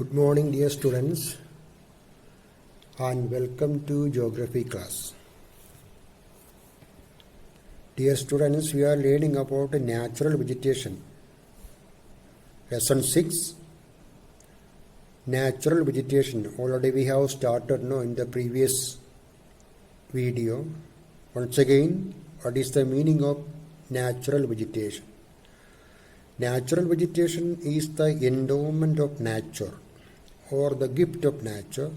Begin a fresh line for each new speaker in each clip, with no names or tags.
Good morning, dear students, and welcome to geography class. Dear students, we are learning about natural vegetation. Lesson 6, natural vegetation. Already we have started in the previous video. Once again, what is the meaning of natural vegetation? Natural vegetation is the endowment of nature or the gift of nature.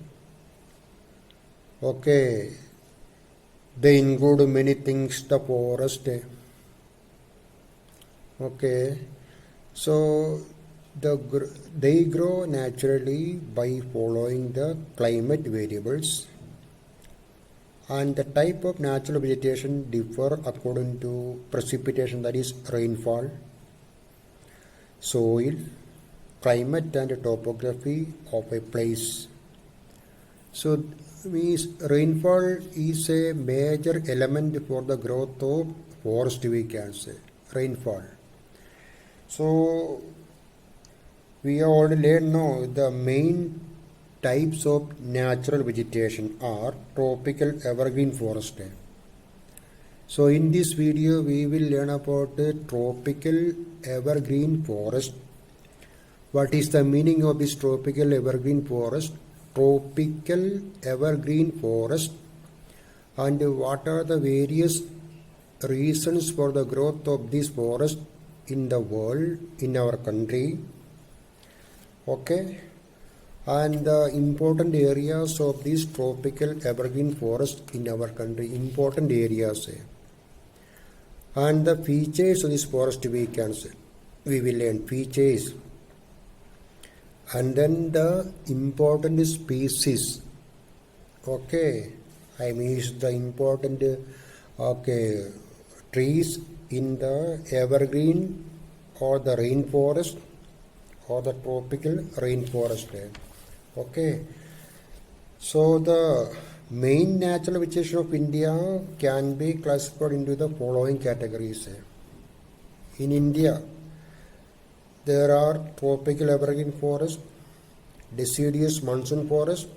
Okay, they include many things, the forest. Okay, so they grow naturally by following the climate variables, and the type of natural vegetation differ according to precipitation, that is rainfall, soil, climate and topography of a place. So means rainfall is a major element for the growth of forest, we can say, rainfall. So we have already learned now the main types of natural vegetation are tropical evergreen forest. So in this video we will learn about the tropical evergreen forest. What is the meaning of this tropical evergreen forest? Tropical evergreen forest, and what are the various reasons for the growth of this forest in the world, in our country. Okay, and the important areas of this tropical evergreen forest in our country, important areas, and the features of this forest we can say. We will learn features, and then the important species. Okay, I mean the important trees in the evergreen or the rainforest or the tropical rainforest. Okay, so the main natural vegetation of India can be classified into the following categories. In India, there are tropical evergreen forest, deciduous monsoon forest,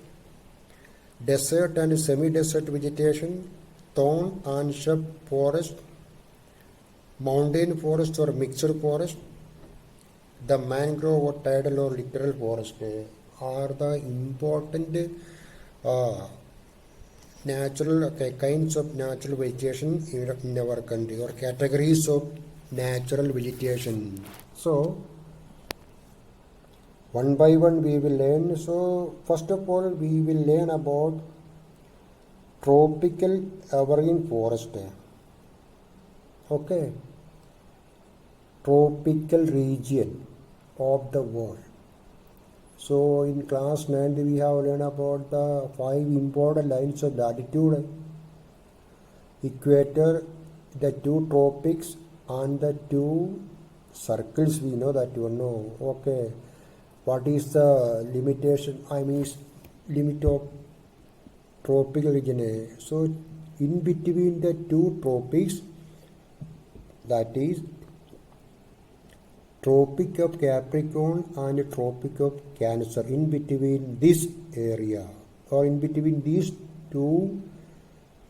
desert and semi-desert vegetation, thorn and shrub forest, mountain forest or mixed forest, the mangrove or tidal or littoral forest are the important natural kinds of natural vegetation in our country, or categories of natural vegetation. So one by one we will learn. So first of all we will learn about tropical evergreen forest. Okay, tropical region of the world. So in class 9 we have learned about the 5 important lines of latitude: equator, the 2 tropics and the 2 circles. We know that you know. Okay, what is the limitation, I mean limit of tropical region? So in between the 2 tropics, that is Tropic of Capricorn and Tropic of Cancer, in between this area or in between these 2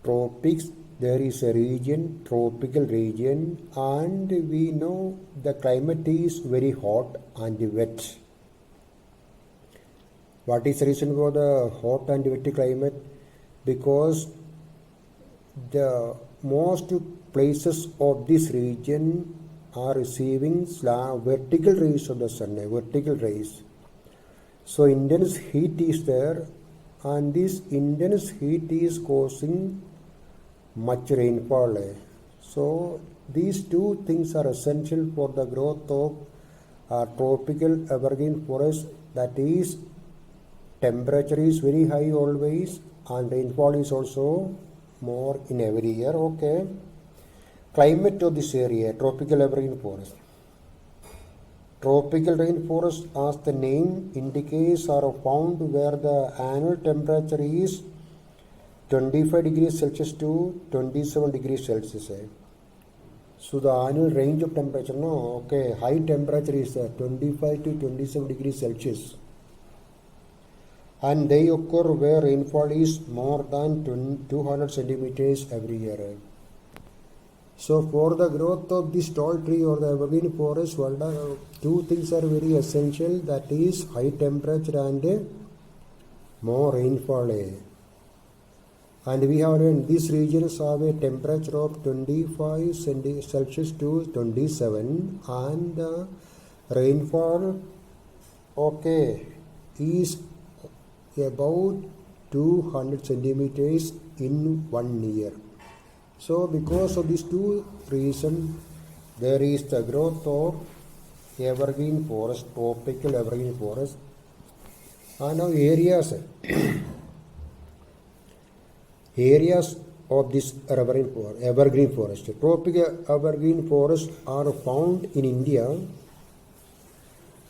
tropics there is a region, tropical region, and we know the climate is very hot and wet. What is the reason for the hot and wet climate? Because the most places of this region are receiving vertical rays of the sun, vertical rays. So intense heat is there, and this intense heat is causing much rainfall. So these 2 things are essential for the growth of tropical evergreen forest, that is temperature is very high always and rainfall is also more in every year. Okay, climate of this area, tropical evergreen forest. Tropical rainforests, as the name indicates, are found where the annual temperature is 25 degrees Celsius to 27 degrees Celsius. So the annual range of temperature, high temperature is 25 to 27 degrees Celsius. and they occur where rainfall is more than 200 centimeters every year. So for the growth of this tall tree or the evergreen forest, two things are very essential, that is high temperature and more rainfall. And we have in these regions have a temperature of 25 Celsius to 27, and rainfall is about 200 centimeters in 1 year. So because of these two reasons, there is the growth of evergreen forest, tropical evergreen forest. And now areas of this evergreen forest. Tropical evergreen forests are found in India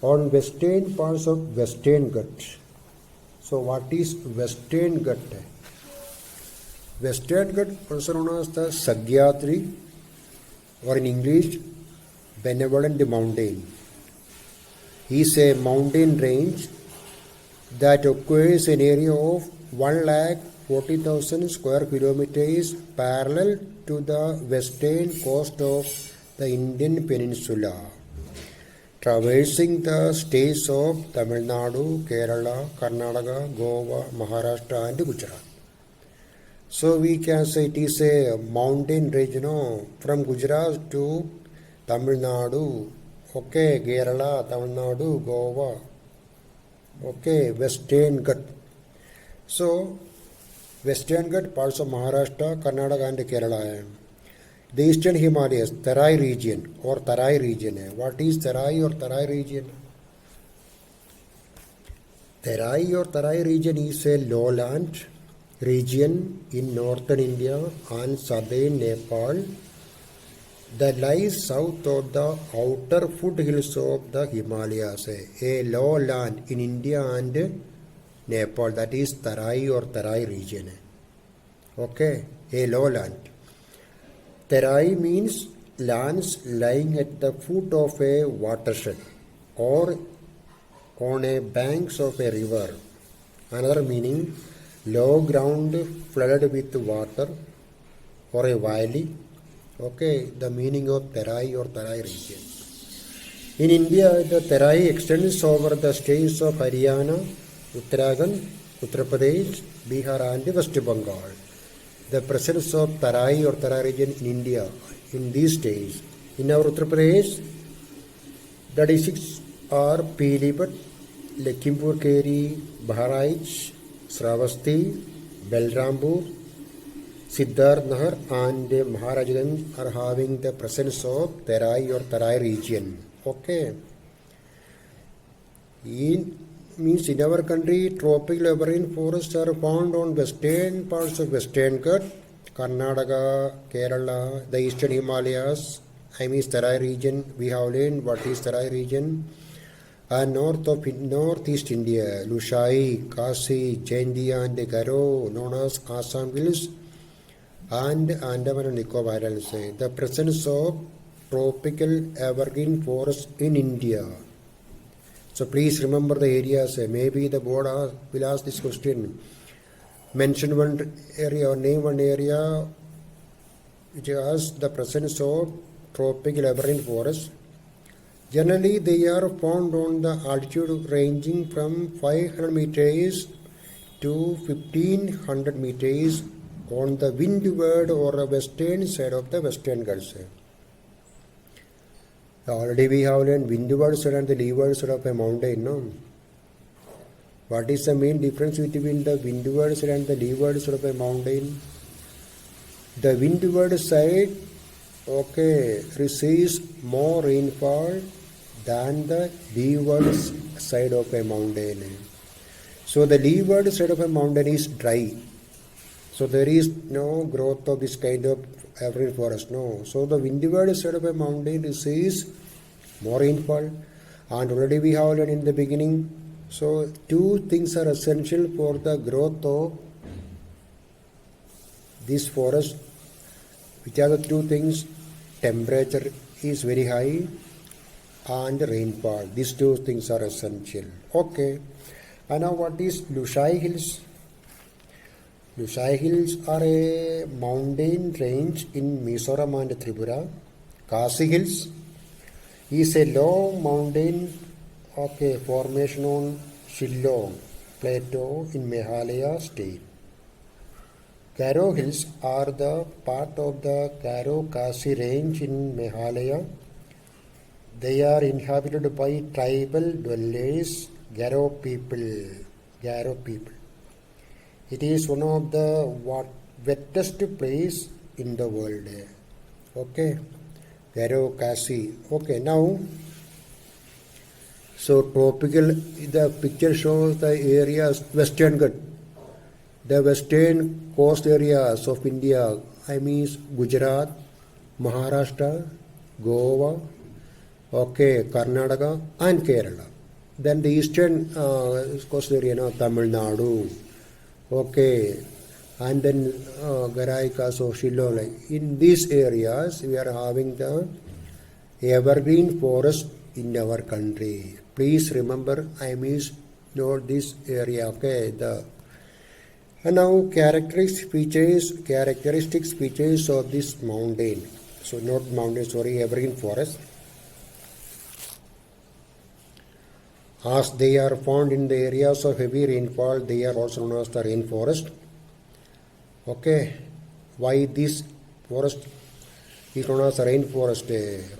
on western parts of Western Ghats. So what is Western Ghats? Western Ghats, also known as the Sahyadri, or in English, Benevolent Mountain, is a mountain range that occupies an area of 140,000 square kilometers parallel to the western coast of the Indian peninsula, traversing the states of Tamil Nadu, Kerala, Karnataka, Goa, Maharashtra and Gujarat. So we can say it is a mountain range, from Gujarat to Tamil Nadu, Kerala, Tamil Nadu, Goa, Western Ghats. So Western Ghats, parts of Maharashtra, Karnataka and Kerala. The Eastern Himalayas, Tarai region or Tarai region. What is Tarai or Tarai region? Tarai or Tarai region is a lowland region in northern India and southern Nepal that lies south of the outer foothills of the Himalayas. A lowland in India and Nepal, that is Tarai or Tarai region. A lowland. Tarai means lands lying at the foot of a watershed or on a banks of a river. Another meaning, low ground flooded with water or a valley. The meaning of Tarai or Tarai region. In India, the Tarai extends over the states of Haryana, Uttarakhand, Uttar Pradesh, Bihar and West Bengal. The presence of Tarai or Tarai region in India in these states. In our Uttar Pradesh, the districts are Pilibhat, Lakhimpur Kheri, Baharaich, Shravasti, Balrampur, Siddharthnagar and Maharajganj are having the presence of Tarai or Tarai region. In our country, tropical evergreen forests are found on western parts of Western Ghats, Karnataka, Kerala, the Eastern Himalayas. Tarai region. We have learned what is Tarai region. And northeast India, Lushai, Kasi, Jaintia and Garo, known as Assam Hills, and Andaman and Nicobar Islands. The presence of tropical evergreen forests in India. So please remember the areas. Maybe the board will ask this question. Mention one area or name one area which has the presence of tropical evergreen forests. Generally, they are found on the altitude ranging from 500 meters to 1500 meters on the windward or western side of the Western Ghats. Already we have learned windward side and the leeward side of a mountain. No? What is the main difference between the windward side and the leeward side of a mountain? The windward side receives more rainfall than the leeward side of a mountain. So the leeward side of a mountain is dry. So there is no growth of this kind of evergreen forest. No. So the windward side of a mountain receives more rainfall. And already we have learned in the beginning. So two things are essential for the growth of this forest. Which are the two things? Temperature is very high and rainfall. These two things are essential. And now what is Lushai Hills? Lushai Hills are a mountain range in Mizoram and Tripura. Khasi Hills is a low mountain formation on Shillong Plateau in Meghalaya state. Garo Hills are the part of the Garo Khasi range in Meghalaya. They are inhabited by tribal dwellers, Garo people. It is one of the wettest place in the world. Okay, Garo Khasi. Okay, now, so tropical, the picture shows the areas, Western Ghats, the western coast areas of India, I mean Gujarat, Maharashtra, Goa, okay, Karnataka and Kerala. Then the eastern coast area, Tamil Nadu, okay, and then Garaika, so Shillong. In these areas, we are having the evergreen forest in our country. Please remember, I mean, note this area, okay. And now characteristics features of this mountain. So not mountain, sorry, evergreen forest. As they are found in the areas of heavy rainfall, they are also known as the rainforest. Okay, why this forest is known as a rainforest?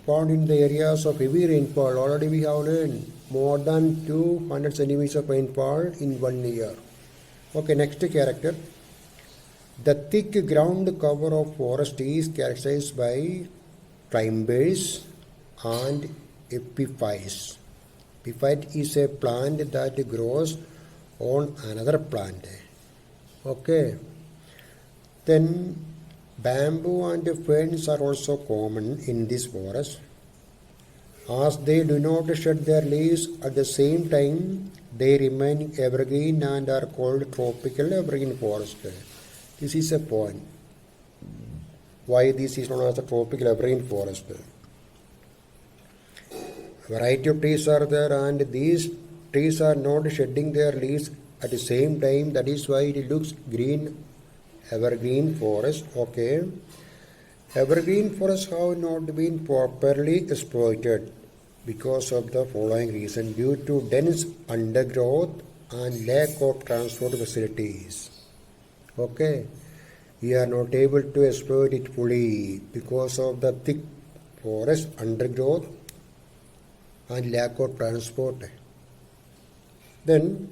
Found in the areas of heavy rainfall. Already we have learned more than 200 centimeters of rainfall in 1 year. Okay, next character. The thick ground cover of forest is characterized by climbers and epiphytes. Epiphyte is a plant that grows on another plant. Okay. Then bamboo and ferns are also common in this forest. As they do not shed their leaves at the same time, they remain evergreen and are called tropical evergreen forest. This is a point. Why this is known as the tropical evergreen forest? Variety of trees are there, and these trees are not shedding their leaves at the same time. That is why it looks green, evergreen forest. Okay. Evergreen forests have not been properly exploited because of the following reason: due to dense undergrowth and lack of transport facilities. Okay, we are not able to exploit it fully because of the thick forest, undergrowth and lack of transport. Then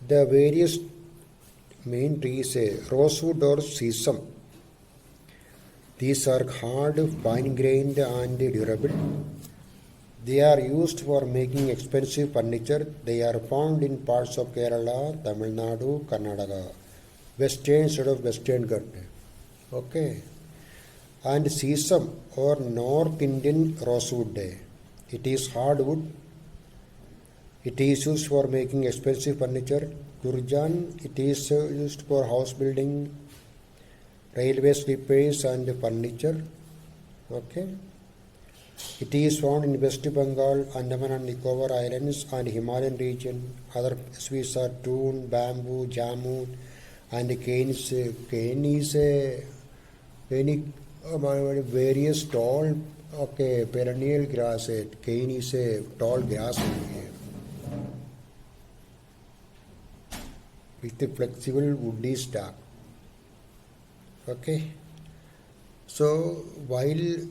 the various main trees, rosewood or sesame. These are hard, fine-grained and durable. They are used for making expensive furniture. They are found in parts of Kerala, Tamil Nadu, Karnataka, western side of Western Ghats. Okay. And sesame or North Indian rosewood. It is hardwood. It is used for making expensive furniture. Gurjan, it is used for house building, railway sleepers and furniture. Okay. It is found in West Bengal, Andaman and Nicobar Islands and Himalayan region. Other species are toon, bamboo, jamun and cane. Cane is various tall, okay, perennial grass. Cane is a tall grass with a flexible woody stalk. Okay. So while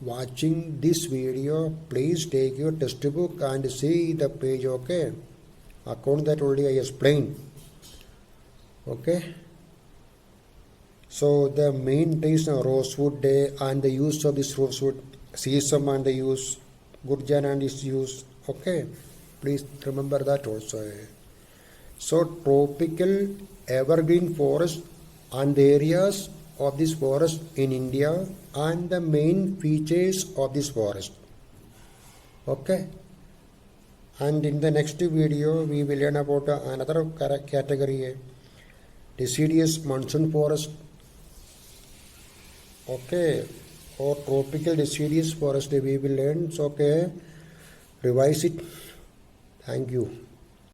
watching this video, please take your textbook and see the page. Okay. According that only I explained. Okay. So the main trees are rosewood and the use of this rosewood, sesame and the use, gurjan and its use. Okay. Please remember that also. So tropical evergreen forest and the areas of this forest in India and the main features of this forest. Okay. And in the next video we will learn about another category, deciduous monsoon forest. Okay. Or tropical deciduous forest we will learn. So okay. Revise it. Thank you.